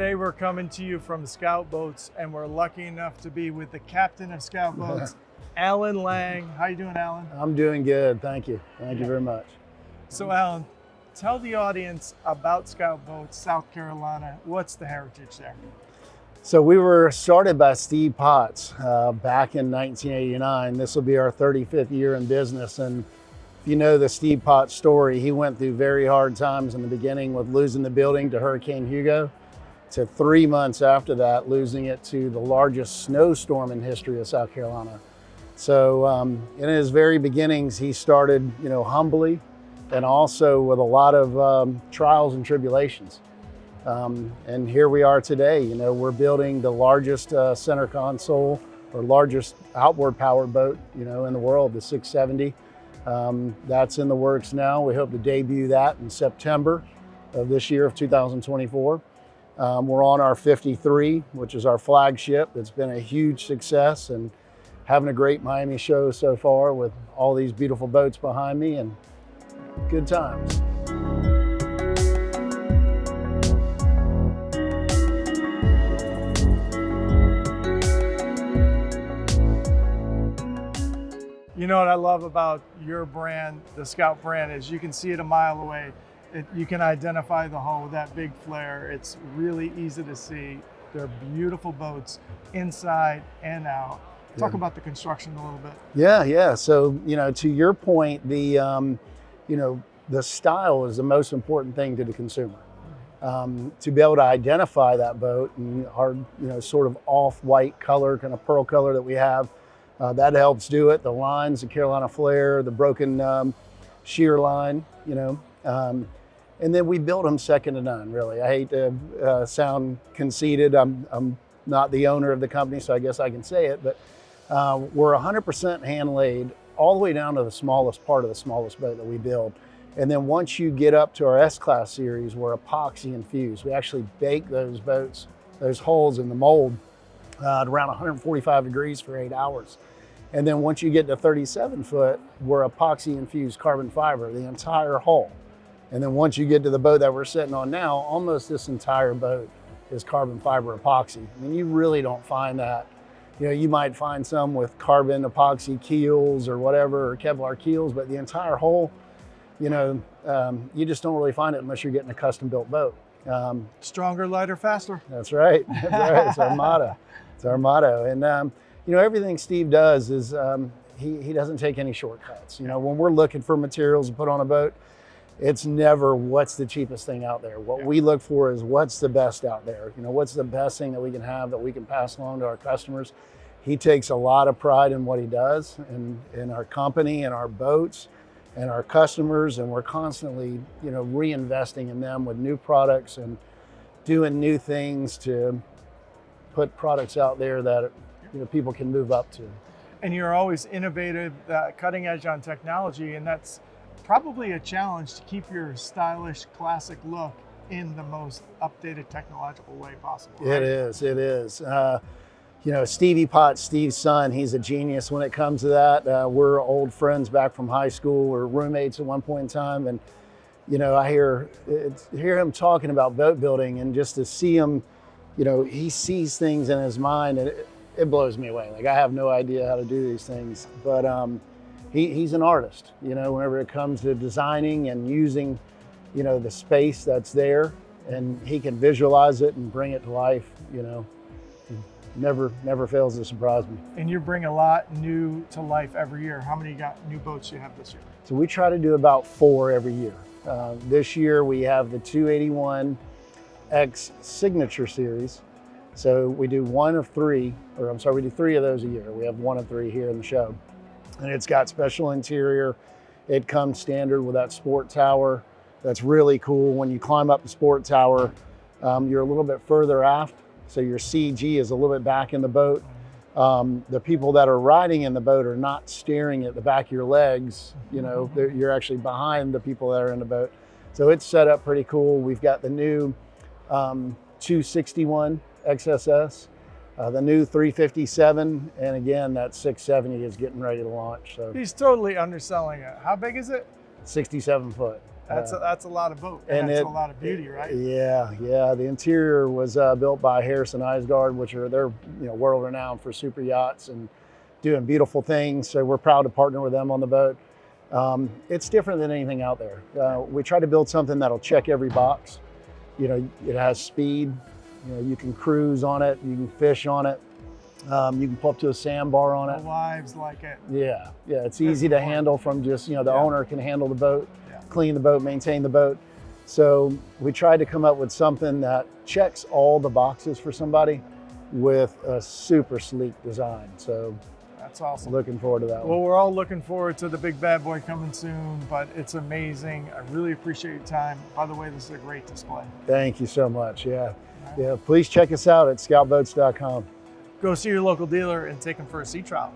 Today we're coming to you from Scout Boats, and we're lucky enough to be with the captain of Scout Boats, Alan Lang. How you doing, Alan? I'm doing good, thank you. Thank you very much. So Alan, tell the audience about Scout Boats, South Carolina. What's the heritage there? So we were started by Steve Potts back in 1989. This will be our 35th year in business. And if you know the Steve Potts story, he went through very hard times in the beginning with losing the building to Hurricane Hugo, to 3 months after that, losing it to the largest snowstorm in history of South Carolina. So in his very beginnings, he started, humbly and also with a lot of trials and tribulations. And here we are today. We're building the largest center console or largest outboard powered boat, in the world, the 670. That's in the works now. We hope to debut that in September of this year of 2024. We're on our 53, which is our flagship. It's been a huge success and having a great Miami show so far with all these beautiful boats behind me and good times. You know what I love about your brand, the Scout brand, is you can see it a mile away. You can identify the hull with that big flare. It's really easy to see. They're beautiful boats inside and out. Talk about the construction a little bit. Yeah. So, to your point, the style is the most important thing to the consumer. To be able to identify that boat and our, sort of off-white color, kind of pearl color that we have, that helps do it. The lines, the Carolina flare, the broken shear line, and then we built them second to none, really. I hate to sound conceited. I'm not the owner of the company, so I guess I can say it, but we're 100% hand laid all the way down to the smallest part of the smallest boat that we build. And then once you get up to our S-Class series, we're epoxy infused. We actually bake those boats, those hulls in the mold at around 145 degrees for 8 hours. And then once you get to 37 foot, we're epoxy infused carbon fiber, the entire hull. And then once you get to the boat that we're sitting on now, almost this entire boat is carbon fiber epoxy. I mean, you really don't find that. You might find some with carbon epoxy keels or whatever, or Kevlar keels, but the entire hull, you just don't really find it unless you're getting a custom built boat. Stronger, lighter, faster. That's right. That's right. It's our motto. It's our motto. And everything Steve does is he doesn't take any shortcuts. When we're looking for materials to put on a boat, it's never what's the cheapest thing out there. What we look for is what's the best out there. What's the best thing that we can have that we can pass along to our customers. He takes a lot of pride in what he does and in our company and our boats and our customers, and we're constantly, reinvesting in them with new products and doing new things to put products out there that people can move up to. And you're always innovative, cutting edge on technology, and that's probably a challenge to keep your stylish, classic look in the most updated technological way possible. Right? It is. Stevie Potts, Steve's son, he's a genius when it comes to that. We're old friends back from high school. We're roommates at one point in time. And, I hear him talking about boat building, and just to see him, he sees things in his mind, and it blows me away. Like, I have no idea how to do these things, but he's an artist, whenever it comes to designing and using, the space that's there, and he can visualize it and bring it to life, never fails to surprise me. And you bring a lot new to life every year. How many new boats do you have this year? So we try to do about 4 every year. This year we have the 281 X Signature Series. So we do we do 3 of those a year. We have 1 of 3 here in the show. And it's got special interior. It comes standard with that sport tower. That's really cool. When you climb up the sport tower, you're a little bit further aft, so your CG is a little bit back in the boat. The people that are riding in the boat are not staring at the back of your legs. You're actually behind the people that are in the boat. So it's set up pretty cool. We've got the new 261 XSS. The new 357, and again, that 670 is getting ready to launch. So he's totally underselling it. How big is it? 67 foot. That's a lot of boat, and that's a lot of beauty, right? Yeah. The interior was built by Harrison Isgard, which they're world renowned for super yachts and doing beautiful things. So we're proud to partner with them on the boat. It's different than anything out there. We try to build something that'll check every box. It has speed. You can cruise on it. You can fish on it. You can pull up to a sandbar on it. The wives like it. Yeah. It's easy to handle from just, the owner can handle the boat, clean the boat, maintain the boat. So we tried to come up with something that checks all the boxes for somebody with a super sleek design. So that's awesome. Looking forward to that one. Well, we're all looking forward to the big bad boy coming soon, but it's amazing. I really appreciate your time. By the way, this is a great display. Thank you so much. Yeah. Please check us out at scoutboats.com. Go see your local dealer and take them for a sea trial.